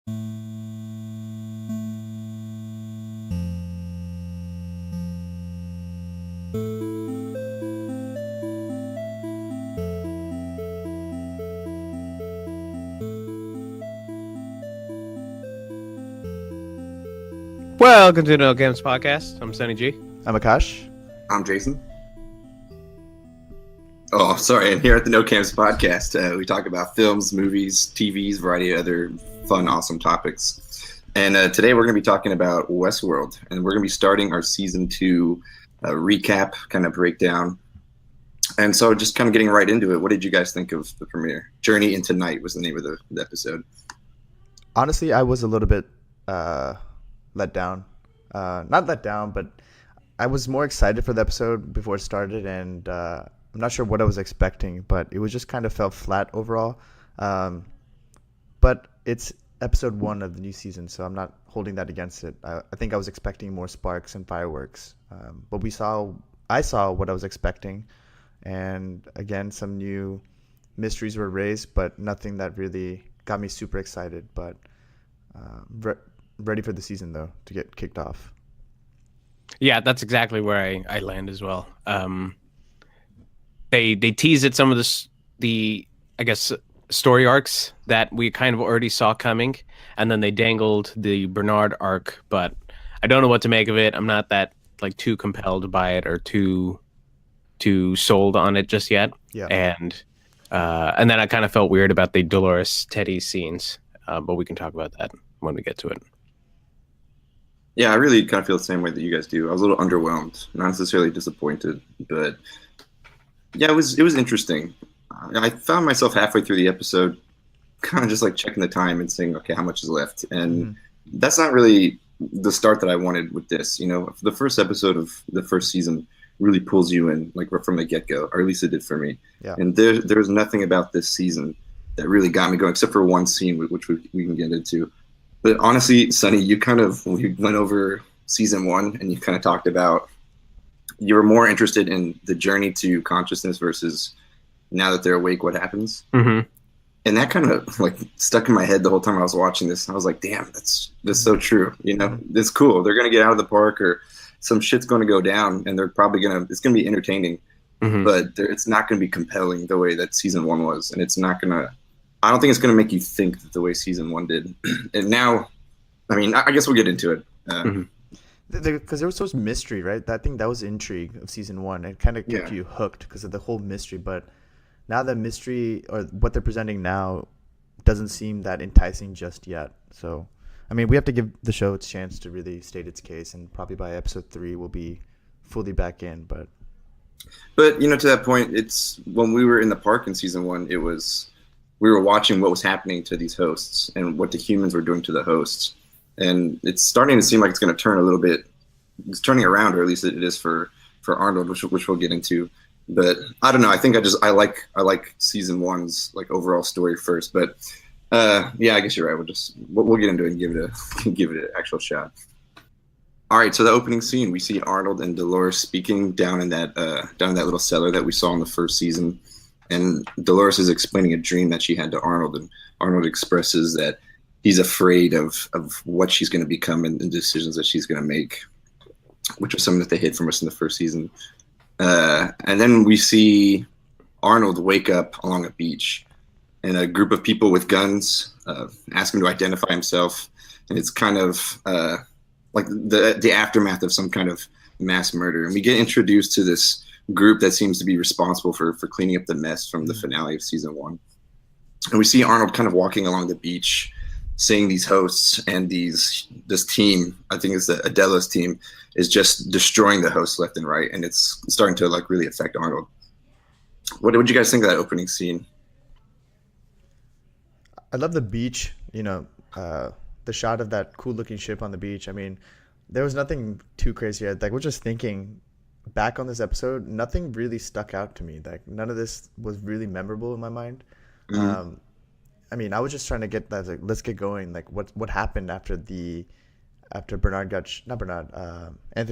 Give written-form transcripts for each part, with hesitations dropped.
Welcome to the No Games Podcast. I'm Sunny G. I'm Akash. I'm Jason. Oh, sorry. And here at the No Camps Podcast, we talk about films, movies, TVs, variety of other fun, awesome topics. And today we're going to be talking about Westworld. And we're going to be starting our Season 2 recap, kind of breakdown. And so just kind of getting right into it, what did you guys think of the premiere? Journey into Night was the name of the episode. Honestly, I was a little bit let down. Not let down, but I was more excited for the episode before it started, and I'm not sure what I was expecting, but it was just kind of felt flat overall. But it's episode 1 of the new season, so I'm not holding that against it. I think I was expecting more sparks and fireworks, but I saw what I was expecting, and again, some new mysteries were raised, but nothing that really got me super excited. But ready for the season though to get kicked off. Yeah, that's exactly where I land as well. They teased at some of the I guess story arcs that we kind of already saw coming, and then they dangled the Bernard arc, but I don't know what to make of it. I'm not that too compelled by it or too sold on it just yet. Yeah. And then I kind of felt weird about the Dolores Teddy scenes, but we can talk about that when we get to it. Yeah, I really kind of feel the same way that you guys do. I was a little underwhelmed, not necessarily disappointed, but yeah, it was interesting. I found myself halfway through the episode kind of just checking the time and saying, okay, how much is left? And that's not really the start that I wanted with this. You know, the first episode of the first season really pulls you in from the get-go, or at least it did for me. Yeah. And there's nothing about this season that really got me going, except for one scene, which we can get into. But honestly, Sunny, we went over season 1 and you kind of talked about you were more interested in the journey to consciousness versus now that they're awake, what happens? Mm-hmm. And that kind of stuck in my head the whole time I was watching this. I was like, damn, that's so true. You know, it's cool. They're going to get out of the park or some shit's going to go down and they're probably it's going to be entertaining, but it's not going to be compelling the way that season 1 was. And I don't think it's going to make you think the way season 1 did. And now, I mean, I guess we'll get into it. because there was so much mystery, right? I think that was intrigue of season 1. It kind of kept you hooked because of the whole mystery. But now the mystery or what they're presenting now doesn't seem that enticing just yet. So, I mean, we have to give the show its chance to really state its case, and probably by episode 3 we'll be fully back in. But you know, to that point, it's when we were in the park in season 1, we were watching what was happening to these hosts and what the humans were doing to the hosts. And it's starting to seem like it's going to turn a little bit. It's turning around, or at least it is for Arnold, which we'll get into. But I don't know. I think I like season 1's overall story first. But yeah, I guess you're right. We'll get into it and give it an actual shot. All right. So the opening scene, we see Arnold and Dolores speaking down in that little cellar that we saw in the first season. And Dolores is explaining a dream that she had to Arnold, and Arnold expresses that he's afraid of what she's going to become and the decisions that she's going to make, which was something that they hid from us in the first season. And then we see Arnold wake up along a beach, and a group of people with guns ask him to identify himself, and it's kind of like the aftermath of some kind of mass murder. And we get introduced to this group that seems to be responsible for cleaning up the mess from the finale of season 1. And we see Arnold kind of walking along the beach, seeing these hosts, and this team, I think it's the Adela's team, is just destroying the hosts left and right, and it's starting to really affect Arnold. What did you guys think of that opening scene? I love the beach, the shot of that cool looking ship on the beach. I mean, there was nothing too crazy. We're just thinking back on this episode, nothing really stuck out to me. None of this was really memorable in my mind. I mean, I was just trying to get that. Let's get going. What happened after Anthony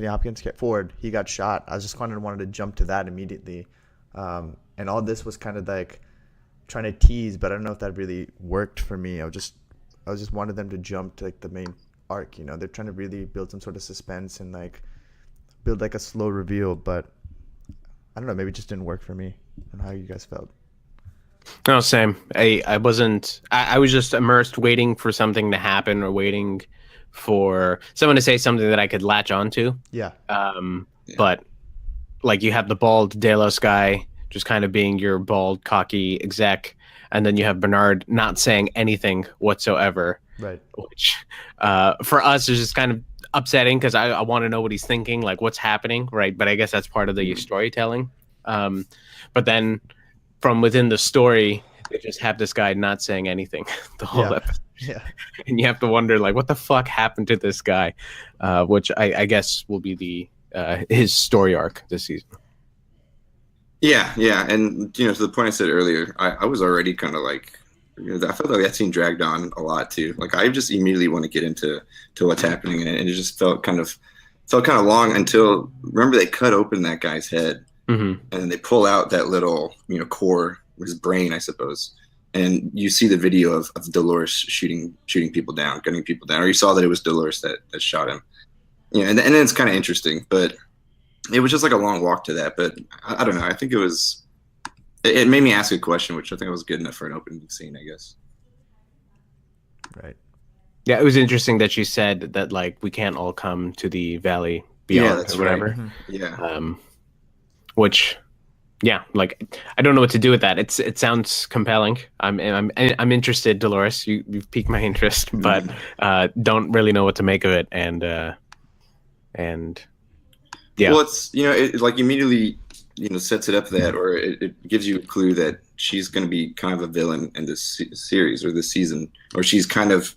Hopkins Ford, he got shot. I just kind of wanted to jump to that immediately. And all this was kind of trying to tease, but I don't know if that really worked for me. I was just I just wanted them to jump to like the main arc. You know, they're trying to really build some sort of suspense and like build like a slow reveal, but I don't know, maybe it just didn't work for me. And how you guys felt? No, same. I wasn't. I was just immersed, waiting for something to happen or waiting for someone to say something that I could latch onto. Yeah. But like you have the bald Delos guy just kind of being your bald, cocky exec, and then you have Bernard not saying anything whatsoever. Right. Which for us is just kind of upsetting because I want to know what he's thinking, like what's happening, right? But I guess that's part of the storytelling. But then from within the story, they just have this guy not saying anything the whole episode. Yeah. And you have to wonder, like, what the fuck happened to this guy? Which I guess will be the his story arc this season. Yeah, and to the point I said earlier, I was already kind of like, I felt like that scene dragged on a lot too. Like I just immediately want to get into what's happening, and it just felt kind of long until, remember, they cut open that guy's head, and then they pull out that little core, his brain, I suppose, and you see the video of Dolores shooting people down, gunning people down, or you saw that it was Dolores that shot him. And then it's kind of interesting, but it was just like a long walk to that. But I don't know. I think it made me ask a question, which I think was good enough for an opening scene, I guess. Right. Yeah, it was interesting that you said that, like, we can't all come to the Valley Beyond, that's or whatever. right. Yeah. Which, yeah, like, I don't know what to do with that. It sounds compelling. I'm interested, Dolores. You've piqued my interest, but don't really know what to make of it. And yeah. Well, it's it like immediately sets it up that, or it gives you a clue that she's going to be kind of a villain in this series or this season, or she's kind of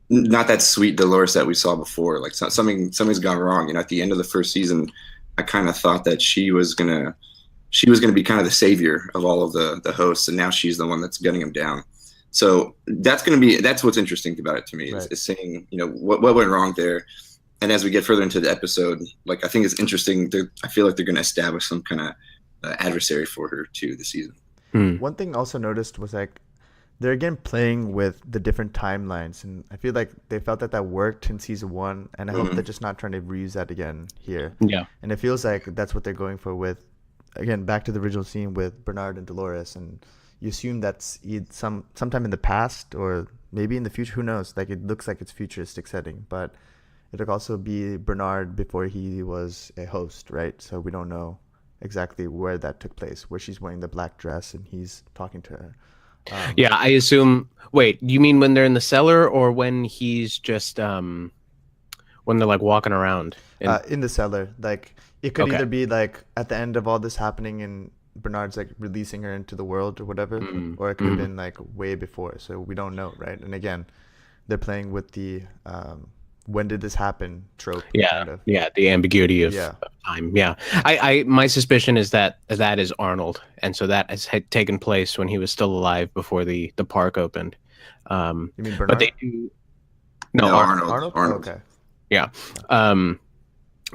not that sweet Dolores that we saw before. Like something's gone wrong. At the end of the first season, I kind of thought that she was gonna be kind of the savior of all of the hosts, and now she's the one that's gunning them down. So that's what's interesting about it to me, right. is seeing what went wrong there. And as we get further into the episode, like, I think it's interesting. I feel like they're going to establish some kind of adversary for her too this season. One thing I also noticed was like they're again playing with the different timelines, and I feel like they felt that worked in season 1, and I hope they're just not trying to reuse that again here. Yeah. And it feels like that's what they're going for with, again, back to the original scene with Bernard and Dolores, and you assume that's sometime in the past or maybe in the future. Who knows? Like, it looks like it's futuristic setting, but it could also be Bernard before he was a host, right? So we don't know exactly where that took place, where she's wearing the black dress and he's talking to her. Yeah, I assume. Wait, you mean when they're in the cellar, or when he's just when they're like walking around? In the cellar. Like, it could Okay. either be like at the end of all this happening and Bernard's like releasing her into the world or whatever, or it could have been like way before. So we don't know, right? And again, they're playing with the when did this happen trope. Yeah, kind of. yeah, the ambiguity of time. Yeah, I my suspicion is that is Arnold, and so that had taken place when he was still alive before the park opened. You mean Bernard? But they do. No, Arnold? Oh, okay. Yeah.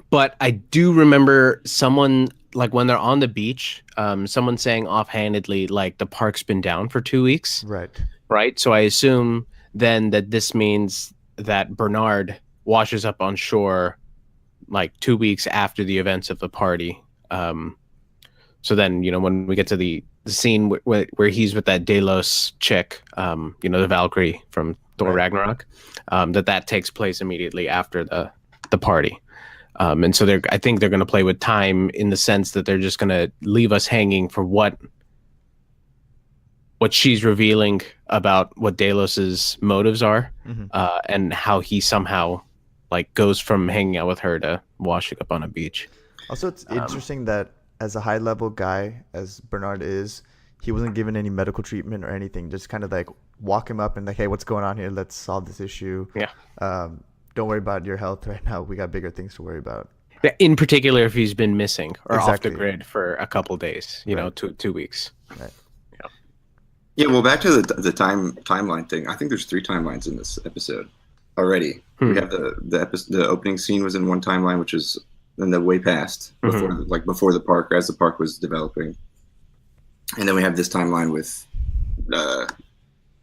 But I do remember someone, like, when they're on the beach, someone saying offhandedly, like, the park's been down for 2 weeks. Right. So I assume then that this means that Bernard washes up on shore like 2 weeks after the events of the party. So then, when we get to the scene where he's with that Delos chick, the Valkyrie from Thor Ragnarok, that takes place immediately after the party. And so I think they're going to play with time in the sense that they're just going to leave us hanging for what she's revealing about what Delos's motives are, and how he somehow like goes from hanging out with her to washing up on a beach. Also, it's interesting that as a high level guy as Bernard is, he wasn't given any medical treatment or anything. Just kind of like walk him up and like, hey, what's going on here? Let's solve this issue. Yeah. Don't worry about your health right now. We got bigger things to worry about. In particular, if he's been missing or off Exactly. the grid for a couple days, Right. 2 weeks. Right. Yeah, well, back to the timeline thing. I think there's 3 timelines in this episode already. We have the opening scene was in one timeline, which is in the way past before the park, as the park was developing, and then we have this timeline with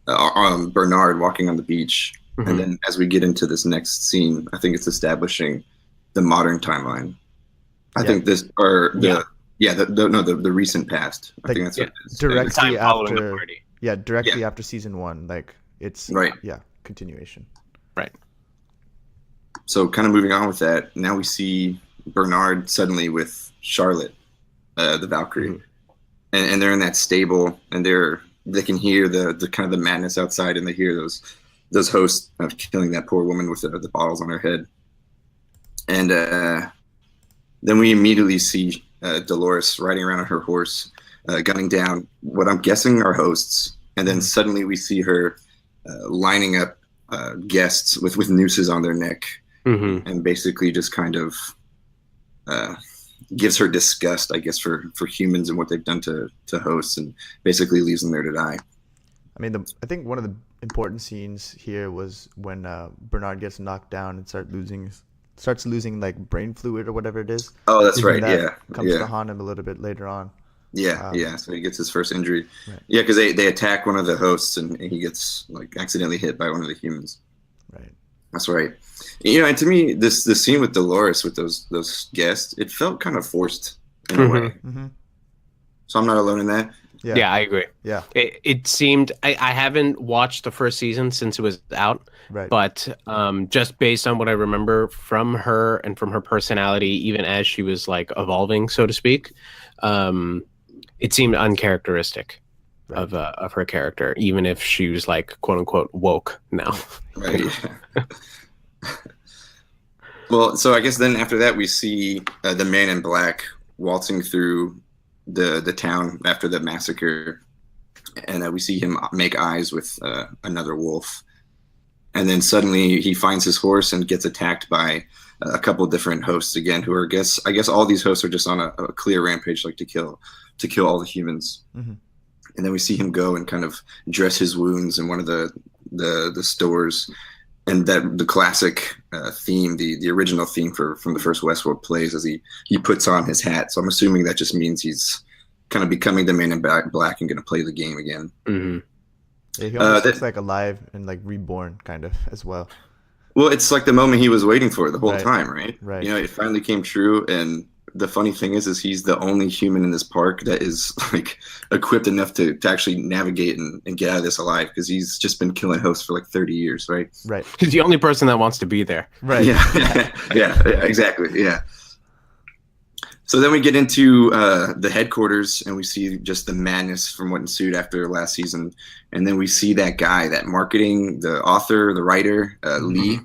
Bernard walking on the beach, Mhm. and then as we get into this next scene, I think it's establishing the modern timeline. I Yeah. think this or Yeah. the recent past. I Like, think that's yeah, what it is. the directly time following the after, party. yeah, directly Yeah. after season 1. Like, it's Right. continuation. Right. So kind of moving on with that, now we see Bernard suddenly with Charlotte, the Valkyrie, Mhm. and they're in that stable, and they can hear the kind of the madness outside, and they hear those hosts killing that poor woman with the bottles on her head, and then we immediately see Dolores riding around on her horse, gunning down what I'm guessing are hosts, and then suddenly we see her lining up guests with nooses on their neck, and basically just kind of gives her disgust, I guess, for humans and what they've done to hosts, and basically leaves them there to die. I mean, I think one of the important scenes here was when Bernard gets knocked down and starts losing like brain fluid or whatever it is. Oh, that's And right. that Yeah, comes yeah. to haunt him a little bit later on. Yeah. So he gets his first injury. Right. Yeah, because they attack one of the hosts, and he gets like accidentally hit by one of the humans. Right. That's right. And to me, this scene with Dolores with those guests, it felt kind of forced in a way. Mm-hmm. So I'm not alone in that. Yeah, I agree. Yeah. It seemed I haven't watched the first season since it was out, Right. but just based on what I remember from her and from her personality, even as she was like evolving, so to speak, it seemed uncharacteristic Right. of her character, even if she was like quote unquote woke now. Right. Well, so I guess then after that we see the Man in Black waltzing through the town after the massacre, and we see him make eyes with another wolf, and then suddenly he finds his horse and gets attacked by a couple different hosts again, who are I guess all these hosts are just on a clear rampage, like to kill all the humans. Mm-hmm. And then we see him go and kind of dress his wounds in one of the stores, and that the classic theme, the original theme from the first Westworld plays as he puts on his hat. So I'm assuming that just means he's kind of becoming the Man in Black and going to play the game again. Mm-hmm. Yeah, he almost looks like alive and like reborn, kind of, as well. Well, it's like the moment he was waiting for the whole Right. time, right? Right. It finally came true, and the funny thing is he's the only human in this park that is like equipped enough to actually navigate and get out of this alive, because he's just been killing hosts for like 30 years, right? Right. He's the only person that wants to be there. Right. Yeah. yeah, exactly. Yeah. So then we get into the headquarters, and we see just the madness from what ensued after last season. And then we see that guy, that marketing, the author, the writer, Lee.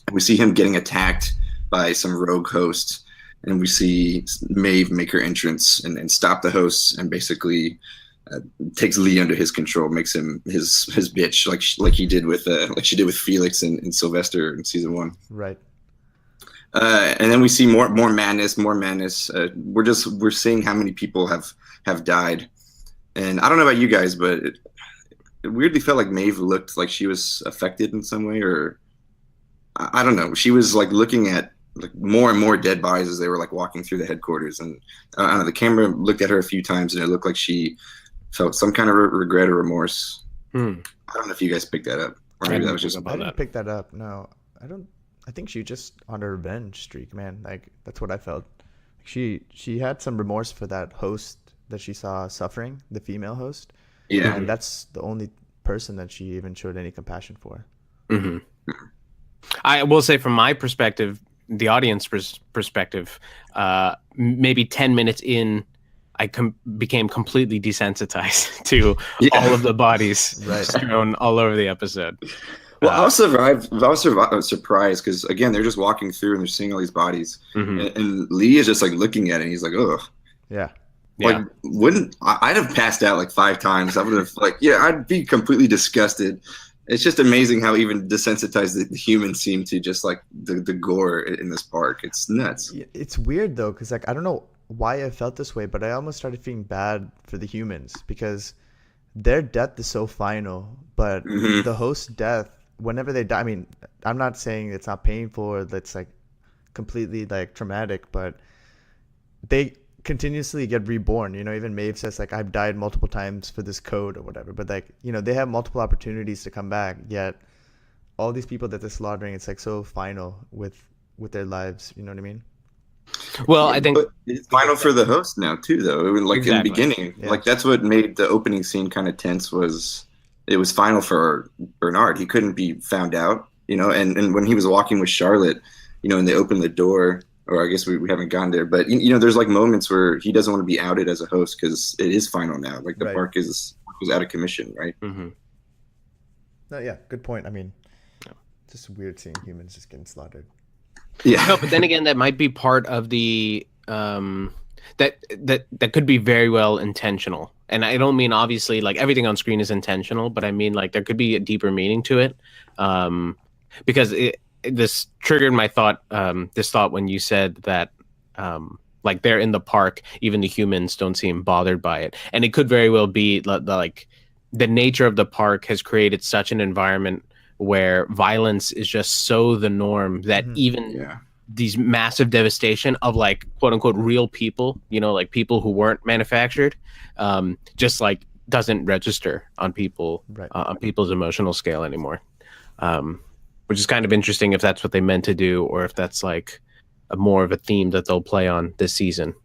And we see him getting attacked by some rogue hosts. And we see Maeve make her entrance and stop the hosts, and basically takes Lee under his control, makes him his bitch, like he did with like she did with Felix and Sylvester in season 1. Right. And then we see more madness. We're seeing how many people have died, and I don't know about you guys, but it weirdly felt like Maeve looked like she was affected in some way, or I don't know. She was like looking at like more and more dead bodies as they were like walking through the headquarters, and I don't know, the camera looked at her a few times, and it looked like she felt some kind of regret or remorse. I don't know if you guys picked that up, or maybe that was just I didn't pick that up. No, I don't. I think she just on a revenge streak, man. Like, that's what I felt. She had some remorse for that host that she saw suffering, the female host. Yeah. And that's the only person that she even showed any compassion for. Mm-hmm. I will say, from my perspective, the audience perspective, maybe 10 minutes in, I became completely desensitized to all of the bodies strewn all over the episode. Well, I was surprised because, again, they're just walking through and they're seeing all these bodies, and Lee is just like looking at it, and he's like, "Ugh." Yeah. Like, I'd have passed out like 5 times. I would have I'd be completely disgusted. It's just amazing how even desensitized the humans seem to just like the gore in this park. It's nuts. It's weird though, because like I don't know why I felt this way, but I almost started feeling bad for the humans because their death is so final, but the host's death, whenever they die, I mean, I'm not saying it's not painful or that's like completely like traumatic, but continuously get reborn. Even Maeve says like I've died multiple times for this code or whatever. But like they have multiple opportunities to come back. Yet all these people that they're slaughtering, it's like so final with their lives. You know what I mean? Well, I think but it's final for the host now too, though. It was like in the Exactly. beginning, like that's what made the opening scene kind of tense. Was it was final for Bernard? He couldn't be found out, and when he was walking with Charlotte, and they opened the door, or I guess we haven't gone there, but there's like moments where he doesn't want to be outed as a host because it is final now. Like the Right. park is out of commission, right? Mhm. No, yeah, good point. I mean, just weird seeing humans just getting slaughtered. Yeah. No, but then again, that might be part of the that could be very well intentional. And I don't mean obviously like everything on screen is intentional, but I mean like there could be a deeper meaning to it. Because this triggered my thought. This thought when you said that like they're in the park, even the humans don't seem bothered by it, and it could very well be like the nature of the park has created such an environment where violence is just so the norm that even these massive devastation of like quote unquote real people, like people who weren't manufactured, just like doesn't register on people, on people's emotional scale anymore. Which is kind of interesting if that's what they meant to do, or if that's like more of a theme that they'll play on this season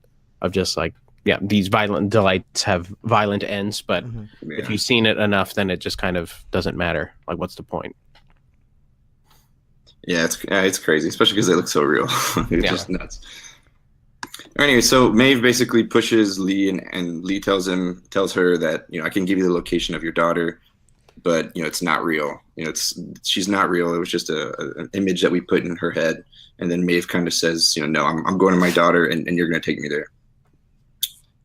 of just like, yeah, these violent delights have violent ends, but if you've seen it enough, then it just kind of doesn't matter. Like, what's the point? Yeah, it's crazy, especially because they look so real. It's just nuts. Anyway, so Maeve basically pushes Lee, and Lee tells her that I can give you the location of your daughter, but it's not real. She's not real. It was just an image that we put in her head. And then Maeve kind of says, no, I'm going to my daughter, and you're going to take me there.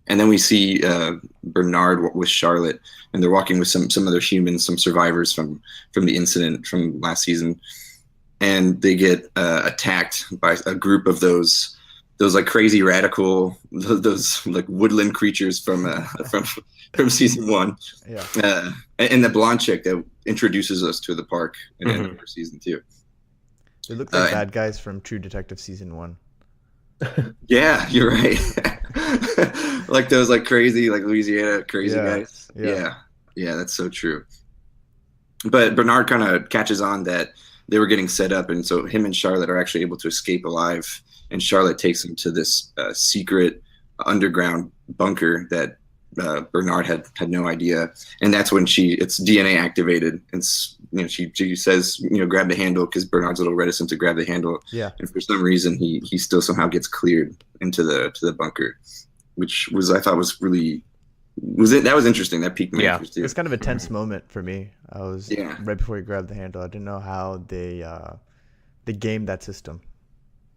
And then we see Bernard with Charlotte, and they're walking with some other humans, some survivors from the incident from last season. And they get attacked by a group of those like crazy radical, those like woodland creatures from season 1. Yeah. And the blonde chick that introduces us to the park in the end of season 2. They look like bad guys from True Detective season 1. Yeah, you're right. Like those like crazy like Louisiana crazy guys. Yeah, that's so true. But Bernard kind of catches on that they were getting set up, and so him and Charlotte are actually able to escape alive. And Charlotte takes him to this secret underground bunker that Bernard had no idea, and that's when it's DNA activated, and she says grab the handle, because Bernard's a little reticent to grab the handle. Yeah. And for some reason he still somehow gets cleared into the bunker, which I thought was really. That was interesting. That piqued my interest too. It's kind of a tense moment for me. I was right before he grabbed the handle. I didn't know how they gamed that system.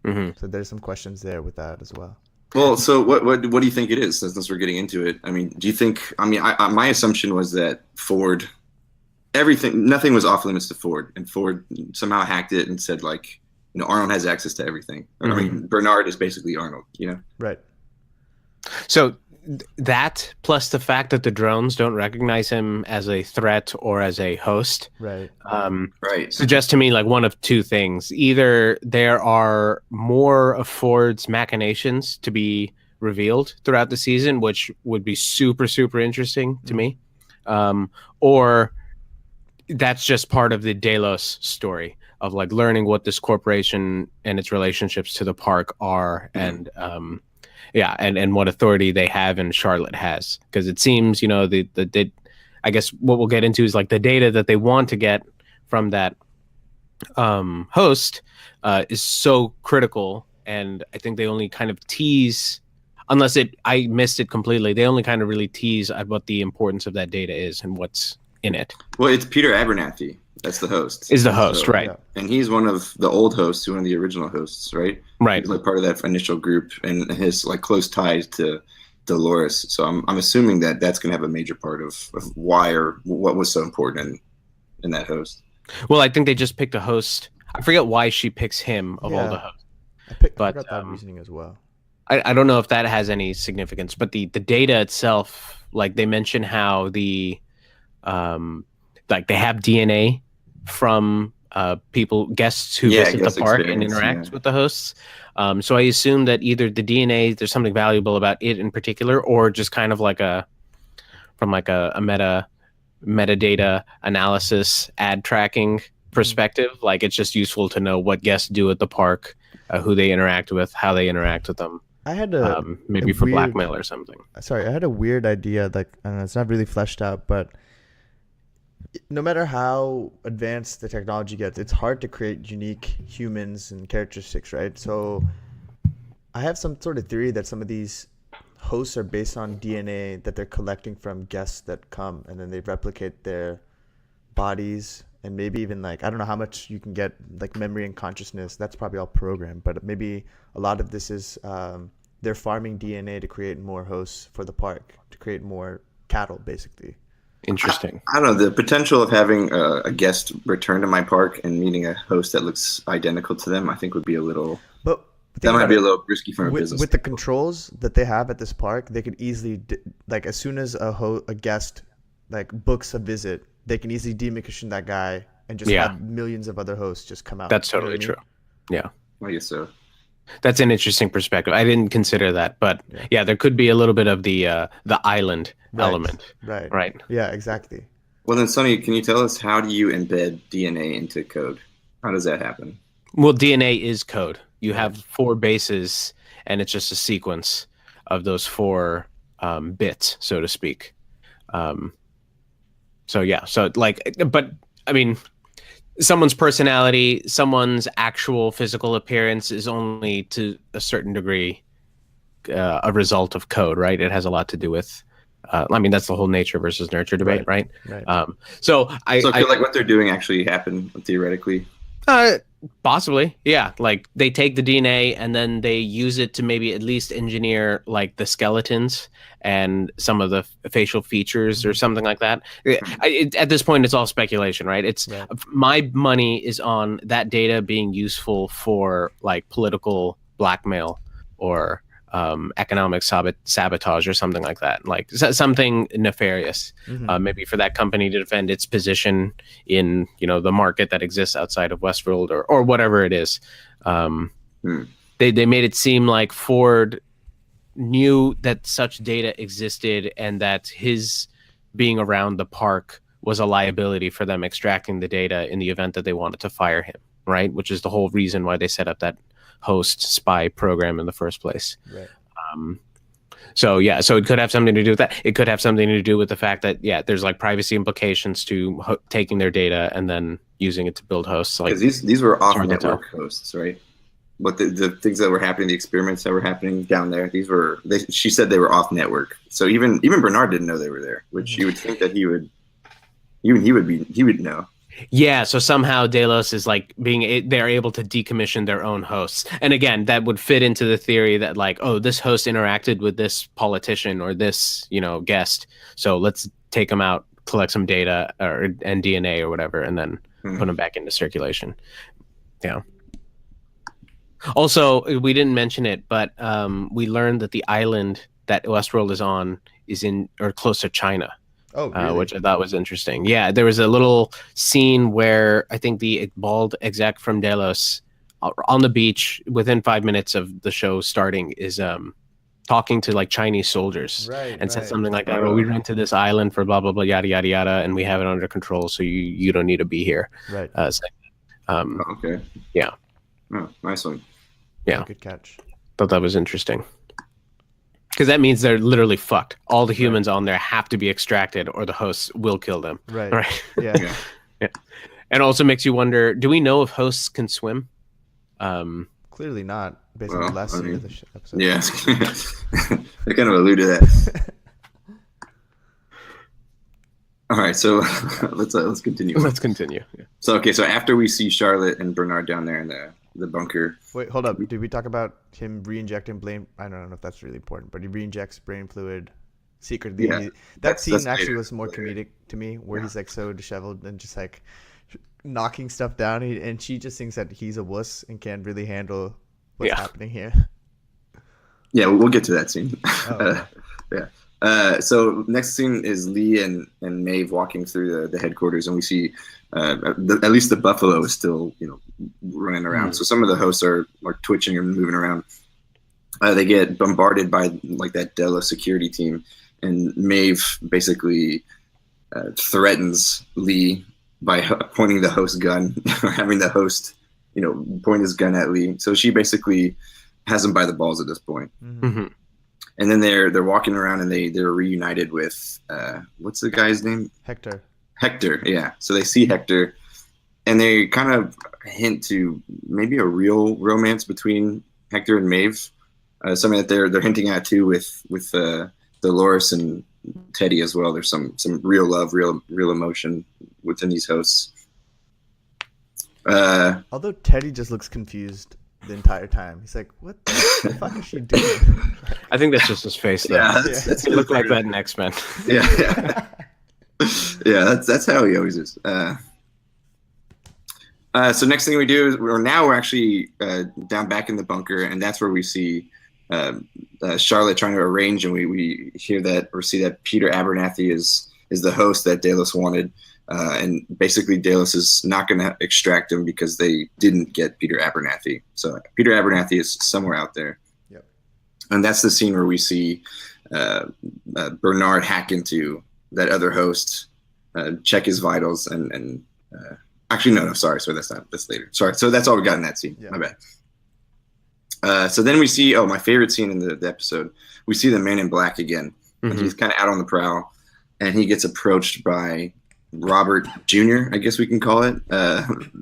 So there's some questions there with that as well. Well, so what do you think it is? Since we're getting into it, I mean, do you think? I mean, my assumption was that Ford, nothing was off limits to Ford, and Ford somehow hacked it and said like, Arnold has access to everything. I mean, Bernard is basically Arnold. Right. So that plus the fact that the drones don't recognize him as a threat or as a host, right, suggests to me like one of two things: either there are more of Ford's machinations to be revealed throughout the season, which would be super super interesting to me, or that's just part of the Delos story of like learning what this corporation and its relationships to the park are, and and what authority they have and Charlotte has. Because it seems, I guess what we'll get into is like the data that they want to get from that host is so critical. And I think they only kind of tease, unless I missed it completely, they only kind of really tease at what the importance of that data is and what's in it. Well, it's Peter Abernathy. That's the host. Is the host, right? Yeah. And he's one of the old hosts, one of the original hosts, right? Right. He's like part of that initial group, and his like close ties to Dolores. So I'm assuming that that's going to have a major part of why or what was so important in that host. Well, I think they just picked a host. I forget why she picks him of all the hosts. I got that reasoning as well. I don't know if that has any significance, but the data itself, like they mention how the like they have DNA from guests who Yeah, visit the guest park and experience, interact yeah. with the hosts. So I assume that either the DNA, there's something valuable about it in particular, or just kind of like a metadata analysis, ad tracking perspective. Like it's just useful to know what guests do at the park, who they interact with, how they interact with them. I had a Maybe for weird, blackmail or something. sorry, I had a weird idea. Like, I don't know, it's not really fleshed out, but no matter how advanced the technology gets, it's hard to create unique humans and characteristics, right? So I have some sort of theory that some of these hosts are based on DNA that they're collecting from guests that come, and then they replicate their bodies, and maybe even like, I don't know how much you can get like memory and consciousness. That's probably all programmed, but maybe a lot of this is they're farming DNA to create more hosts for the park, to create more cattle, basically. Interesting. I don't know, the potential of having a guest return to my park and meeting a host that looks identical to them, I think would be a little. But That might be a little risky from a business. with the controls that they have at this park, they could easily like, as soon as a guest like books a visit, they can easily decommission that guy and just have millions of other hosts just come out. That's You know totally what I true. mean? Yeah. I guess so. That's an interesting perspective. I didn't consider that, but yeah, there could be a little bit of the island element. Right. Yeah, exactly. Well, then, Sonny, can you tell us, how do you embed DNA into code? How does that happen? Well, DNA is code. You have 4 bases, and it's just a sequence of those 4 bits, so to speak. But I mean, someone's personality, someone's actual physical appearance is only to a certain degree a result of code, right? It has a lot to do with. I mean, that's the whole nature versus nurture debate, right? So could like what they're doing actually happen theoretically? Possibly, yeah. Like they take the DNA and then they use it to maybe at least engineer like the skeletons and some of the facial features or something like that. At this point, it's all speculation, right? My money is on that data being useful for like political blackmail or economic sabotage or something like that, like something nefarious, maybe for that company to defend its position in the market that exists outside of Westworld or whatever it is. They made it seem like Ford knew that such data existed and that his being around the park was a liability for them extracting the data in the event that they wanted to fire him, right? Which is the whole reason why they set up that host spy program in the first place. Right. So it could have something to do with that. It could have something to do with the fact that there's like privacy implications to taking their data and then using it to build hosts. Like these were off network hosts, right? But the things that were happening, the experiments that were happening down there, she said they were off network. So even Bernard didn't know they were there, which you would think that he would know. Yeah, so somehow Delos is like they're able to decommission their own hosts. And again, that would fit into the theory that like, oh, this host interacted with this politician or this, guest. So let's take them out, collect some data and DNA or whatever, and then put them back into circulation. Yeah. Also, we didn't mention it, but we learned that the island that Westworld is on is in or close to China. Oh, really? Which I thought was interesting. Yeah, there was a little scene where I think the bald exec from Delos on the beach within 5 minutes of the show starting is talking to like Chinese soldiers and said something like that. Oh, we rented this island for blah, blah, blah, yada, yada, yada, and we have it under control, so you don't need to be here. Right. Okay. Yeah. Oh, nice one. Yeah. Good catch. Thought that was interesting. Because that means they're literally fucked. All the humans on there have to be extracted or the hosts will kill them. Right. Yeah. And also makes you wonder, do we know if hosts can swim? Clearly not, based on the last scene of the episode. Yeah. I kind of alluded to that. All right, so let's continue. Let's continue. Yeah. So after we see Charlotte and Bernard down there in the bunker. Wait, hold up. Did we talk about him re-injecting brain? I don't know if that's really important, but he re-injects brain fluid secretly. Yeah, that scene actually was more comedic to me, where he's like so disheveled and just like knocking stuff down, and she just thinks that he's a wuss and can't really handle what's happening here. Yeah, we'll get to that scene. Oh, okay. Yeah. So next scene is Lee and Maeve walking through the headquarters, and we see at least the buffalo is still running around. So some of the hosts are twitching and moving around. They get bombarded by like that Della security team, and Maeve basically threatens Lee by pointing the host gun or having the host point his gun at Lee. So she basically has him by the balls at this point. Mm-hmm. And then they're walking around and they're reunited with what's the guy's name? Hector. Hector, yeah. So they see Hector, and they kind of hint to maybe a real romance between Hector and Maeve. Something that they're hinting at too with Dolores and Teddy as well. There's some real love, real emotion within these hosts. Although Teddy just looks confused the entire time. He's like, "What the fuck is she doing?" I think that's just his face, though. Yeah, that's he looked like that in X-Men. Yeah. Yeah, that's how he always is. So next thing we do is we're actually down back in the bunker, and that's where we see Charlotte trying to arrange, and we hear that or see that Peter Abernathy is the host that Delos wanted, and basically Delos is not going to extract him because they didn't get Peter Abernathy. So Peter Abernathy is somewhere out there. Yep. And that's the scene where we see Bernard hack into that other host, check his vitals, and actually no, sorry, that's later. Sorry, so that's all we got in that scene. Yeah. My bad. So then we see, my favorite scene in the episode, we see the Man in Black again. Mm-hmm. He's kind of out on the prowl, and he gets approached by Robert Jr., I guess we can call it.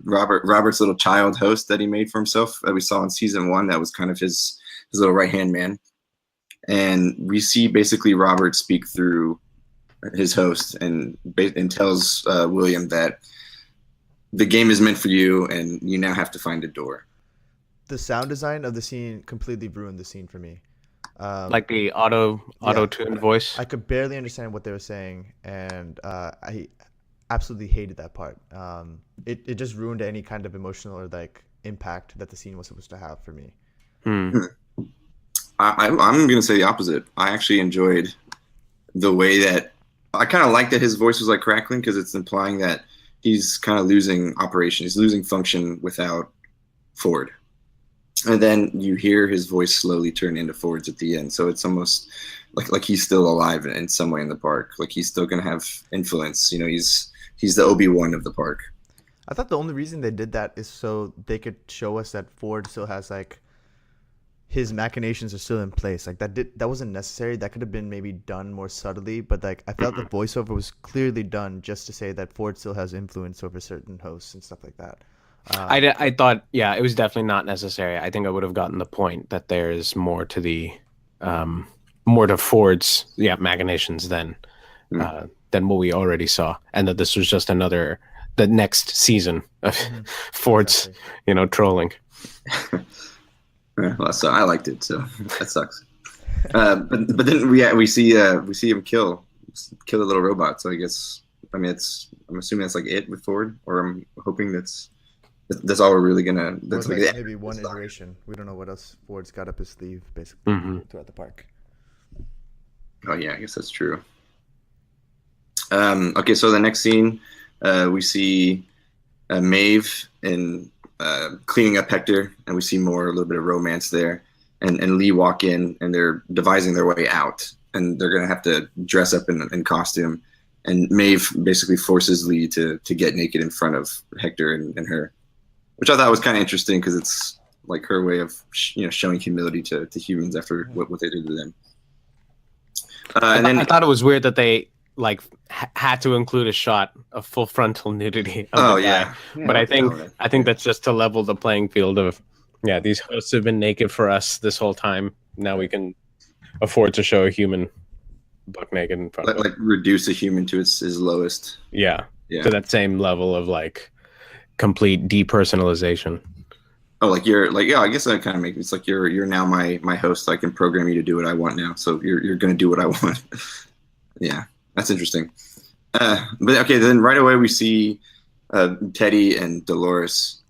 Robert's little child host that he made for himself that we saw in season 1. That was kind of his little right-hand man. And we see basically Robert speak through his host and tells William that the game is meant for you and you now have to find a door. The sound design of the scene completely ruined the scene for me. Like the auto-tuned voice. I could barely understand what they were saying, and I absolutely hated that part. It just ruined any kind of emotional or like impact that the scene was supposed to have for me. I'm going to say the opposite. I actually enjoyed the way that I kind of like that his voice was like crackling, because it's implying that he's kind of losing operation. He's losing function without Ford. And then you hear his voice slowly turn into Ford's at the end. So it's almost like he's still alive in some way in the park. Like he's still going to have influence. He's the Obi-Wan of the park. I thought the only reason they did that is so they could show us that Ford still has like his machinations are still in place. Like that wasn't necessary. That could have been maybe done more subtly, but like I felt the voiceover was clearly done just to say that Ford still has influence over certain hosts and stuff like that. I thought, yeah, it was definitely not necessary. I think I would have gotten the point that there's more to the more to Ford's machinations than what we already saw, and that this was just the next season of Ford's trolling. Well, so I liked it, so that sucks. But then we see him kill the little robot. So I guess I'm assuming that's like it with Ford, or I'm hoping that's all we're really gonna. That's like maybe one iteration. We don't know what else Ford's got up his sleeve, basically throughout the park. Oh yeah, I guess that's true. Okay, so the next scene, we see Maeve and cleaning up Hector, and we see a little bit of romance there, and Lee walk in, and they're devising their way out, and they're gonna have to dress up in costume, and Maeve basically forces Lee to get naked in front of Hector and her, which I thought was kind of interesting, because it's like her way of showing humility to humans after what they did to them. And then I thought it was weird that they had to include a shot of full frontal nudity of the guy. But I think that's just to level the playing field of these hosts have been naked for us this whole time. Now we can afford to show a human buck naked in front of like reduce a human to his lowest. Yeah. To that same level of complete depersonalization. Oh, I guess that kind of makes it's like you're now my host. I can program you to do what I want now. So you're gonna do what I want. Yeah, that's interesting. But okay, then right away we see Teddy and Dolores,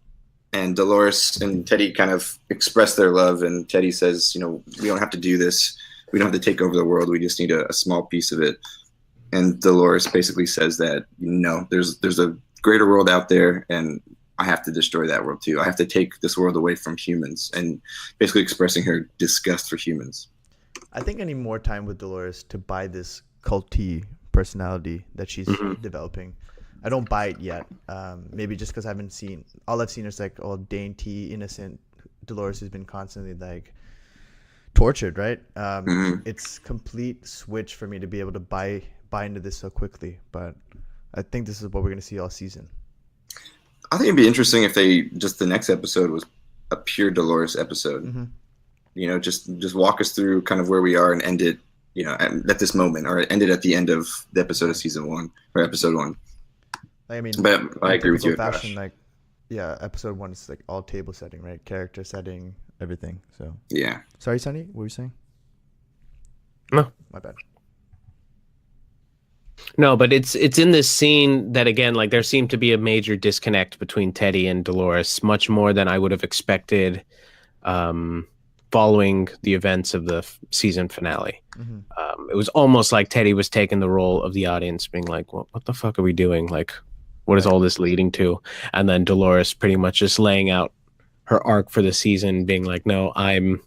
and Dolores and Teddy kind of express their love, and Teddy says, we don't have to do this. We don't have to take over the world. We just need a small piece of it. And Dolores basically says that, no, there's a greater world out there, and I have to destroy that world too. I have to take this world away from humans, and basically expressing her disgust for humans. I think I need more time with Dolores to buy this culty personality that she's developing. I don't buy it yet. Maybe just because all I've seen is like all dainty, innocent. Dolores has been constantly like tortured, right? It's complete switch for me to be able to buy into this so quickly. But I think this is what we're gonna see all season. I think it'd be interesting if the next episode was a pure Dolores episode. Just walk us through kind of where we are and end it, at this moment, or end it at the end of the episode of season 1 or episode 1. I mean, but I agree with you. Fashion, episode 1 is like all table setting, right? Character setting, everything. So yeah. Sorry, Sonny, what were you saying? No, my bad. No, but it's in this scene that, again, like, there seemed to be a major disconnect between Teddy and Dolores, much more than I would have expected following the events of the season finale. It was almost like Teddy was taking the role of the audience, being like, what the fuck are we doing? Like, what is all this leading to? And then Dolores pretty much just laying out her arc for the season, being like, no, I'm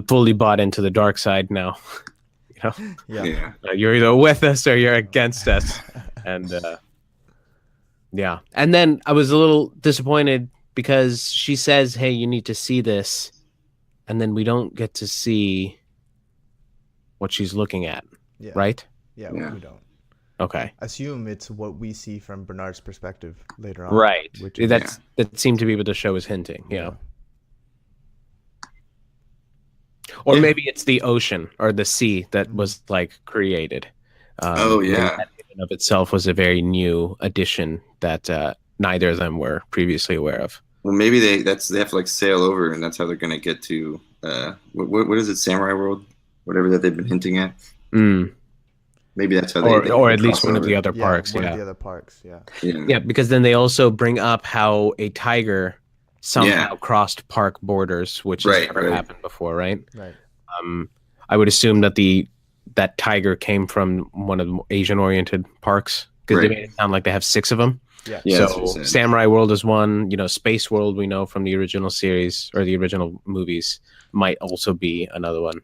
fully bought into the dark side now. Yeah. You're either with us or you're against us. And yeah. And then I was a little disappointed because she says, hey, you need to see this. And then we don't get to see what she's looking at. Yeah. Right? Yeah, we don't. Okay. Assume it's what we see from Bernard's perspective later on. Right. Which is, that seemed to be what the show was hinting. Yeah. Or maybe it's the ocean or the sea that was like created. That in and of itself was a very new addition that neither of them were previously aware of. Well, maybe they have to like sail over, and that's how they're going to get to what is it, Samurai World, whatever that they've been hinting at. Maybe that's how they or at least one of the other parks. One of the other parks. Yeah, because then they also bring up how a tiger somehow crossed park borders, which has never happened before, right? Right. I would assume that that tiger came from one of the Asian-oriented parks, because they made it sound like they have 6 of them. Yeah. So Samurai World is one. Space World, we know from the original series or the original movies, might also be another one.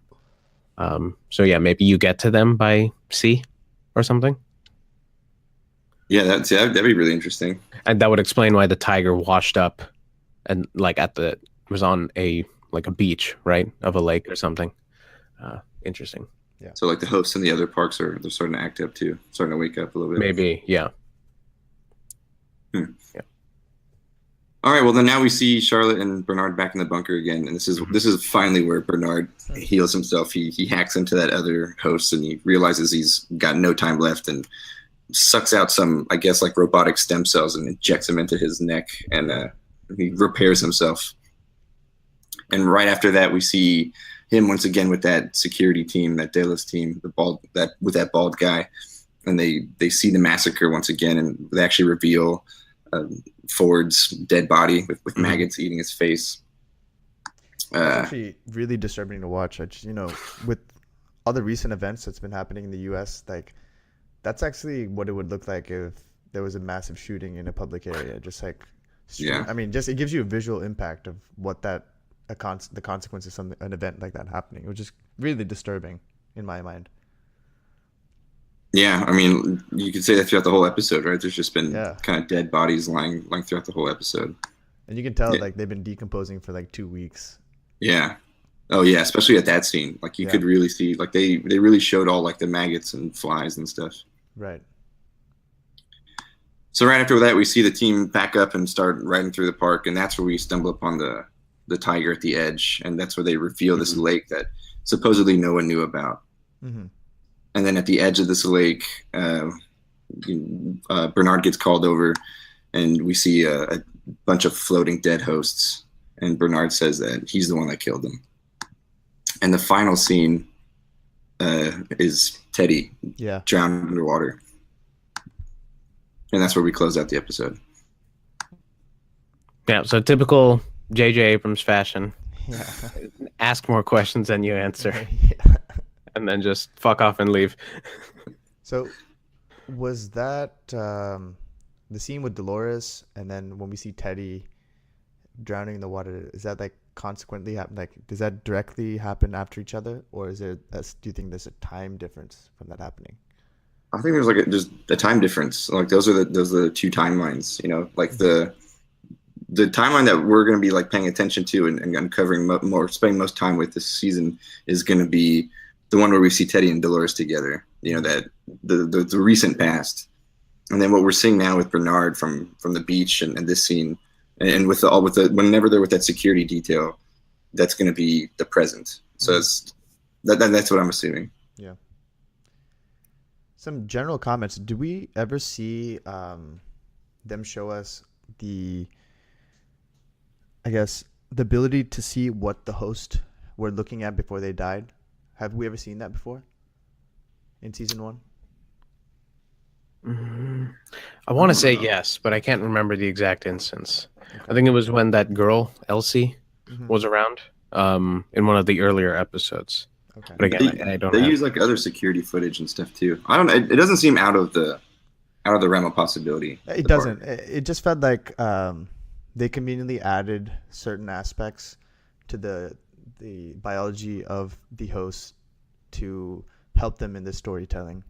So yeah, maybe you get to them by sea or something. Yeah, that'd be really interesting. And that would explain why the tiger washed up and like was on a beach, right, of a lake or something. Interesting. Yeah. So like the hosts in the other parks they're starting to act up too, starting to wake up a little bit. Maybe, yeah. Yeah. All right. Well, then now we see Charlotte and Bernard back in the bunker again, and this is finally where Bernard heals himself. He hacks into that other host, and he realizes he's got no time left, and sucks out some, I guess, like robotic stem cells, and injects them into his neck, and he repairs himself. And right after that, we see him once again with that security team, that Dallas team, with that bald guy, and they see the massacre once again, and they actually reveal Ford's dead body with maggots eating his face. It's actually really disturbing to watch. I just, with all the recent events that's been happening in the U.S., like that's actually what it would look like if there was a massive shooting in a public area. Just like, I mean, just it gives you a visual impact of what the consequences of an event like that happening. It was just really disturbing in my mind. Yeah, I mean, you could say that throughout the whole episode, right? There's just been kind of dead bodies lying throughout the whole episode. And you can tell like they've been decomposing for like 2 weeks. Yeah. Oh yeah, especially at that scene. Like you could really see, like they really showed all like the maggots and flies and stuff. Right. So right after that, we see the team pack up and start riding through the park, and that's where we stumble upon the tiger at the edge, and that's where they reveal this lake that supposedly no one knew about. And then at the edge of this lake, Bernard gets called over, and we see a bunch of floating dead hosts, and Bernard says that he's the one that killed them. And the final scene is Teddy drowned underwater. And that's where we close out the episode. Yeah, so typical J.J. Abrams fashion. Yeah. Ask more questions than you answer. and then just fuck off and leave. So, was that the scene with Dolores, and then when we see Teddy drowning in the water? Is that like consequently happen? Like, does that directly happen after each other, or is it? Do you think there's a time difference from that happening? I think there's like just a time difference. Like those are the two timelines. You know, like the timeline that we're going to be like paying attention to and uncovering more, spending most time with this season is going to be the one where we see Teddy and Dolores together. You know, that the recent past, and then what we're seeing now with Bernard from the beach and this scene, and with the whenever they're with that security detail, that's going to be the present. So it's that's what I'm assuming. Yeah. Some general comments. Do we ever see them show us I guess, the ability to see what the host were looking at before they died? Have we ever seen that before in season 1? I want to say yes, but I can't remember the exact instance. Okay. I think it was when that girl, Elsie, was around in one of the earlier episodes. Okay. But again, I don't. They use like other security footage and stuff too. I don't know. It doesn't seem out of the realm of possibility. It doesn't. It just felt like they conveniently added certain aspects to the biology of the host to help them in the storytelling.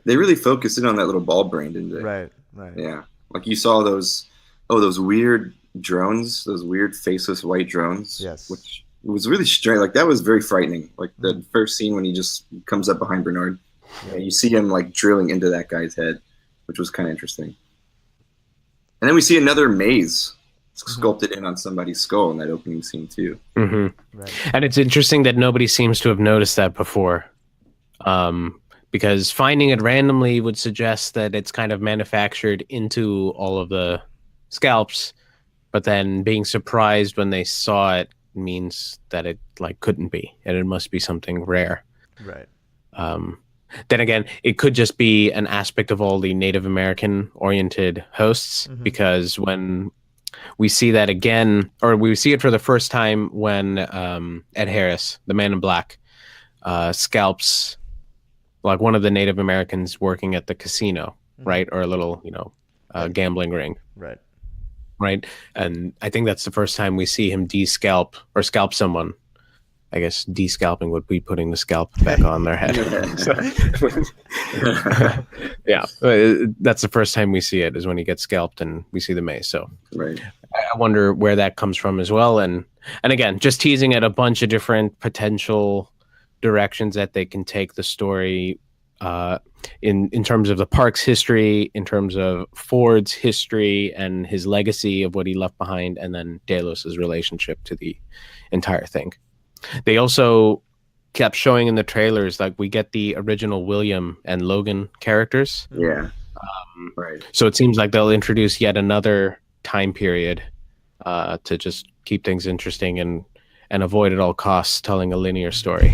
They really focused in on that little ball brain, didn't they? Right. Yeah, like you saw those weird drones, those weird faceless white drones. Yes. Which was really strange. Like that was very frightening. Like the first scene when he just comes up behind Bernard, you see him like drilling into that guy's head, which was kind of interesting. And then we see another maze sculpted in on somebody's skull in that opening scene too. Mm-hmm. Right. And it's interesting that nobody seems to have noticed that before. Because finding it randomly would suggest that it's kind of manufactured into all of the scalps, but then being surprised when they saw it means that it like couldn't be, and it must be something rare. Right. Then again, it could just be an aspect of all the Native American oriented hosts, because when we see that again, or we see it for the first time when Ed Harris, the Man in Black, scalps like one of the Native Americans working at the casino, right? Or a little, gambling ring. Right. And I think that's the first time we see him de-scalp or scalp someone. I guess de-scalping would be putting the scalp back on their head. Yeah. That's the first time we see it, is when he gets scalped and we see the maze. So right. I wonder where that comes from as well. And again, just teasing at a bunch of different potential directions that they can take the story in terms of the park's history, in terms of Ford's history and his legacy of what he left behind, and then Delos's relationship to the entire thing. They also kept showing in the trailers, like, we get the original William and Logan characters. Yeah. Right. So it seems like they'll introduce yet another time period to just keep things interesting and avoid at all costs telling a linear story.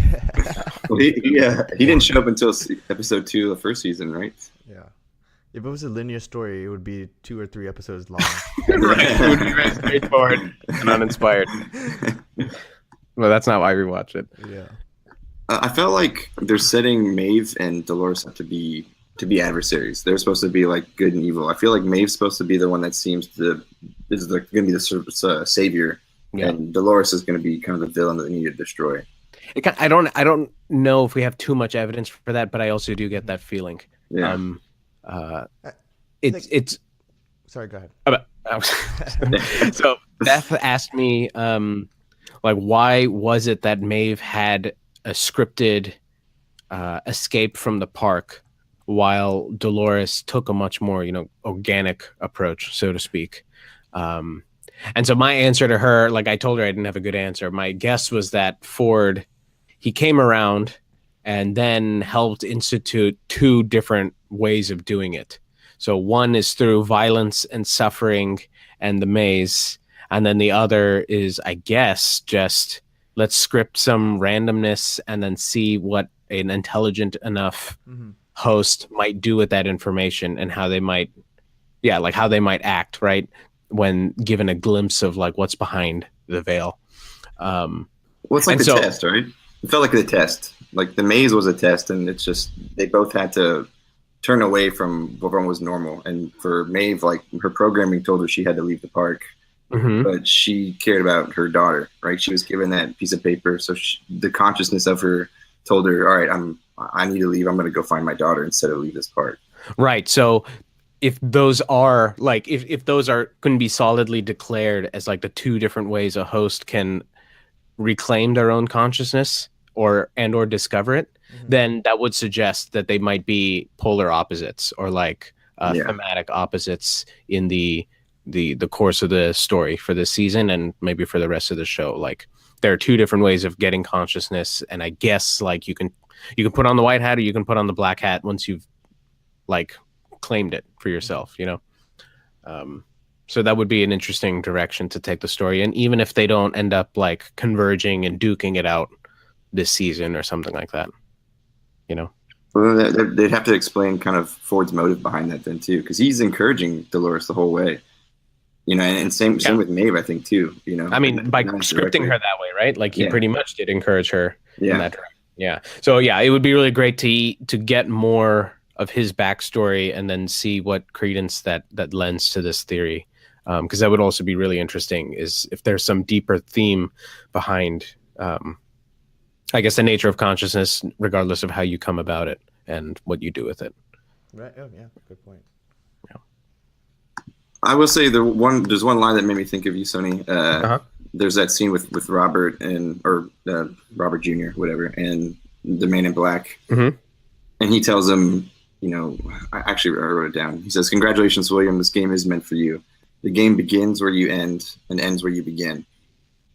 Well, he didn't show up until episode 2 of the first season, right? Yeah. If it was a linear story, it would be 2 or 3 episodes long. Right. It would be very straightforward and uninspired. Well, that's not why we watch it. Yeah. I felt like they're setting Maeve and Dolores up to be adversaries. They're supposed to be like good and evil. I feel like Maeve's supposed to be the one that seems is like going to be the savior, and Dolores is going to be kind of the villain that they need to destroy. I don't know if we have too much evidence for that, but I also do get that feeling. Yeah. It's. Sorry, go ahead. So Beth asked me, like, why was it that Maeve had a scripted escape from the park while Dolores took a much more, organic approach, so to speak. And so my answer to her, like, I told her I didn't have a good answer. My guess was that Ford, he came around and then helped institute 2 different ways of doing it. So one is through violence and suffering and the maze. And then the other is, I guess, just let's script some randomness and then see what an intelligent enough host might do with that information and how they might act, right, when given a glimpse of like what's behind the veil. Well, it's like the test, right? It felt like a test. Like the maze was a test, and it's just they both had to turn away from what was normal. And for Maeve, like her programming told her she had to leave the park, Hmm. but she cared about her daughter, right? She was given that piece of paper, so the consciousness of her told her, "All right, I need to leave. I'm going to go find my daughter instead of leave this park." Right. So if those are like if those are couldn't be solidly declared as like the two different ways a host can reclaim their own consciousness or discover it, then that would suggest that they might be polar opposites or like Yeah. thematic opposites in the course of the story for this season and maybe for the rest of the show. Like there are two different ways of getting consciousness, and I guess like you can put on the white hat or you can put on the black hat once you've like claimed it for yourself, you know. So that would be an interesting direction to take the story. And even if they don't end up like converging and duking it out this season or something like that, you know? Well, they'd have to explain kind of Ford's motive behind that then too, because he's encouraging Dolores the whole way, you know, and same with Maeve, I think too, you know. I mean, by Not scripting directly. her that way, right? Like he Yeah. pretty much did encourage her in Yeah. that direction. Yeah. So yeah, it would be really great to get more of his backstory and then see what credence that lends to this theory. Because that would also be really interesting is if there's some deeper theme behind, I guess, the nature of consciousness, regardless of how you come about it and what you do with it. Right. Oh, yeah. Good point. I will say there's one line that made me think of you, Sony. There's that scene with Robert or Robert Jr., whatever, and the Man in Black, Mhm. and he tells him, you know, I wrote it down. He says, "Congratulations, William. This game is meant for you. The game begins where you end and ends where you begin."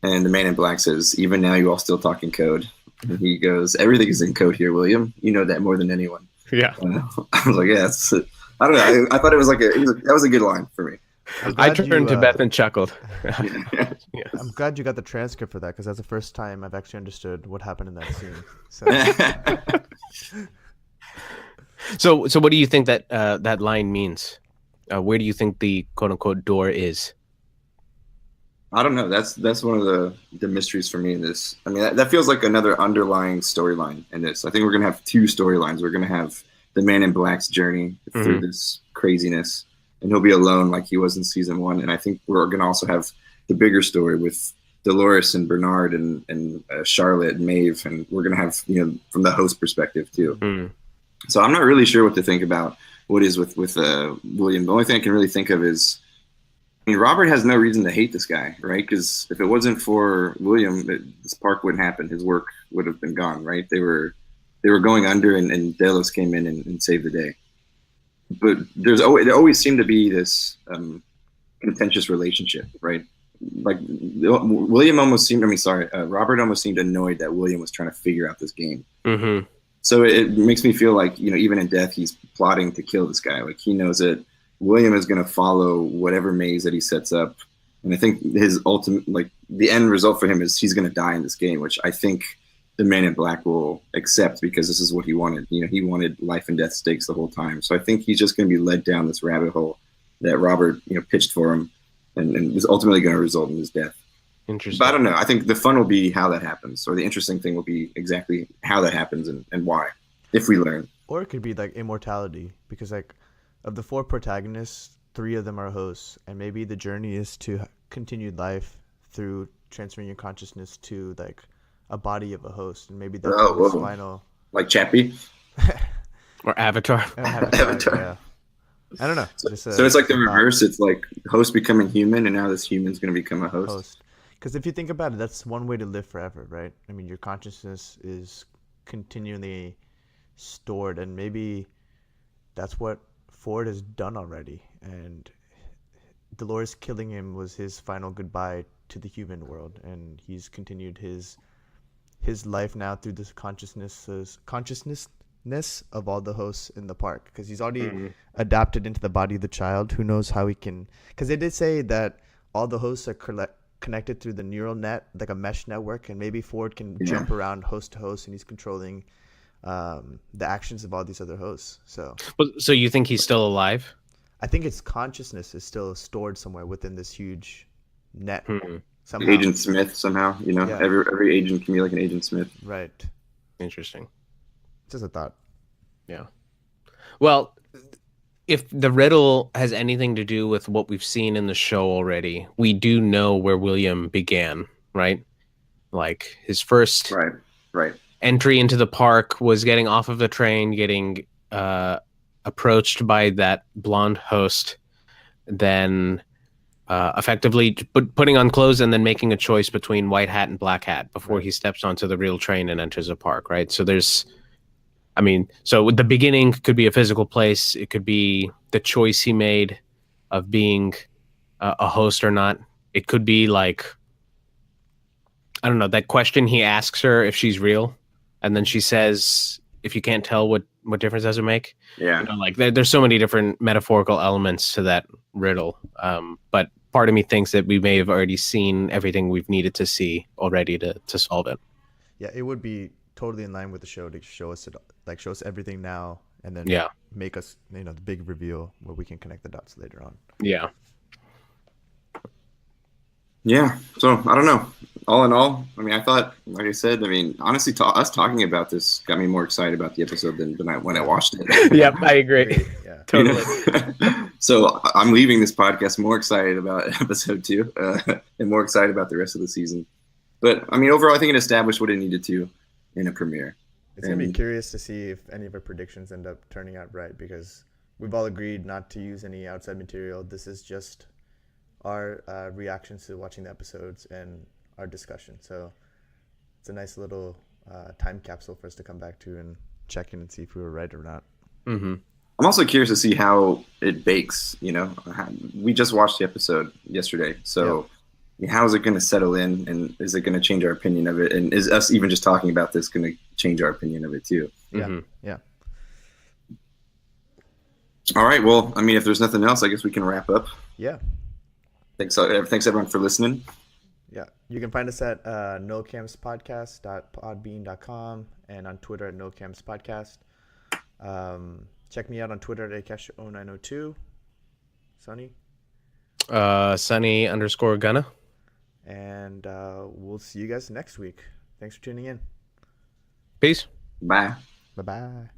And the Man in Black says, "Even now, you all still talk in code." And he goes, "Everything is in code here, William. You know that more than anyone." Yeah. I was like, "Yeah, I don't know. I thought it was like that was a good line for me." I turned to Beth and chuckled. Yeah. I'm glad you got the transcript for that because that's the first time I've actually understood what happened in that scene. So So what do you think that that line means? Where do you think the quote unquote door is? I don't know. That's one of the mysteries for me in this. I mean, that feels like another underlying storyline in this. I think we're gonna have two storylines. We're gonna have the Man in Black's journey through this craziness, and he'll be alone like he was in season 1. And I think we're gonna also have the bigger story with Dolores and Bernard and Charlotte and Maeve, and we're gonna have, you know, from the host perspective too. So I'm not really sure what to think about what is with William. The only thing I can really think of is, I mean, Robert has no reason to hate this guy, right? Because if it wasn't for William, this park wouldn't happen. His work would have been gone, right? They were going under, and Delos came in and saved the day. But there always seemed to be this contentious relationship, right? Like William almost seemed. I mean, sorry, Robert almost seemed annoyed that William was trying to figure out this game. Mm-hmm. So it makes me feel like, you know, even in death, he's plotting to kill this guy. Like he knows that William is going to follow whatever maze that he sets up. And I think his ultimate, like the end result for him is he's going to die in this game, which I think the Man in Black will accept because this is what he wanted. You know, he wanted life and death stakes the whole time. So I think he's just going to be led down this rabbit hole that Robert, you know, pitched for him and is ultimately going to result in his death. Interesting. But I don't know. I think the fun will be how that happens, or the interesting thing will be exactly how that happens and why, if we learn. Or it could be like immortality, because like of the 4 protagonists, 3 of them are hosts, and maybe the journey is to continued life through transferring your consciousness to like a body of a host, and maybe that's his final. Like Chappie or Avatar. Avatar. Yeah. I don't know. So it's like the reverse. It's like host becoming human, and now this human's going to become a host. Because if you think about it, that's one way to live forever, right? I mean, your consciousness is continually stored, and maybe that's what Ford has done already. And Dolores killing him was his final goodbye to the human world, and he's continued his life now through this consciousness of all the hosts in the park, because he's already adapted into the body of the child. Who knows how he can? Because they did say that all the hosts are connected through the neural net, like a mesh network, and maybe Ford can jump around host to host, and he's controlling the actions of all these other hosts. So you think he's still alive? I think his consciousness is still stored somewhere within this huge net. somehow. Agent Smith somehow. Yeah. Every agent can be like an Agent Smith. Right. Interesting. Just a thought. Yeah. Well, if the riddle has anything to do with what we've seen in the show already, we do know where William began, right? Like his first Right. entry into the park was getting off of the train, getting approached by that blonde host, then effectively putting on clothes and then making a choice between white hat and black hat before he steps onto the real train and enters a park, right? So so the beginning could be a physical place. It could be the choice he made of being a host or not. It could be like, I don't know, that question he asks her if she's real, and then she says, "If you can't tell, what difference does it make?" Yeah. Like there's so many different metaphorical elements to that riddle. But part of me thinks that we may have already seen everything we've needed to see already to solve it. Yeah, it would be totally in line with the show to show us show us everything now, and then make us the big reveal where we can connect the dots later on. Yeah. Yeah. So I don't know. All in all, I mean, I thought, like I said, honestly, us talking about this got me more excited about the episode than when I watched it. Yep, I agree. Yeah, Totally. So I'm leaving this podcast more excited about episode 2 and more excited about the rest of the season. But overall, I think it established what it needed to in a premiere. It's going to be curious to see if any of our predictions end up turning out right, because we've all agreed not to use any outside material. This is just our reactions to watching the episodes and our discussion. So it's a nice little time capsule for us to come back to and check in and see if we were right or not. Mm-hmm. I'm also curious to see how it bakes. We just watched the episode yesterday. So how is it going to settle in, and is it going to change our opinion of it? And is us even just talking about this going to change our opinion of it too? Yeah. All right. Well, if there's nothing else, I guess we can wrap up. Yeah. Thanks everyone for listening. Yeah. You can find us at nocampspodcast.podbean.com and on Twitter at nocampspodcast. Check me out on Twitter at akash0902. Sonny? Sunny_Gunna. And we'll see you guys next week. Thanks for tuning in. Peace. Bye. Bye-bye.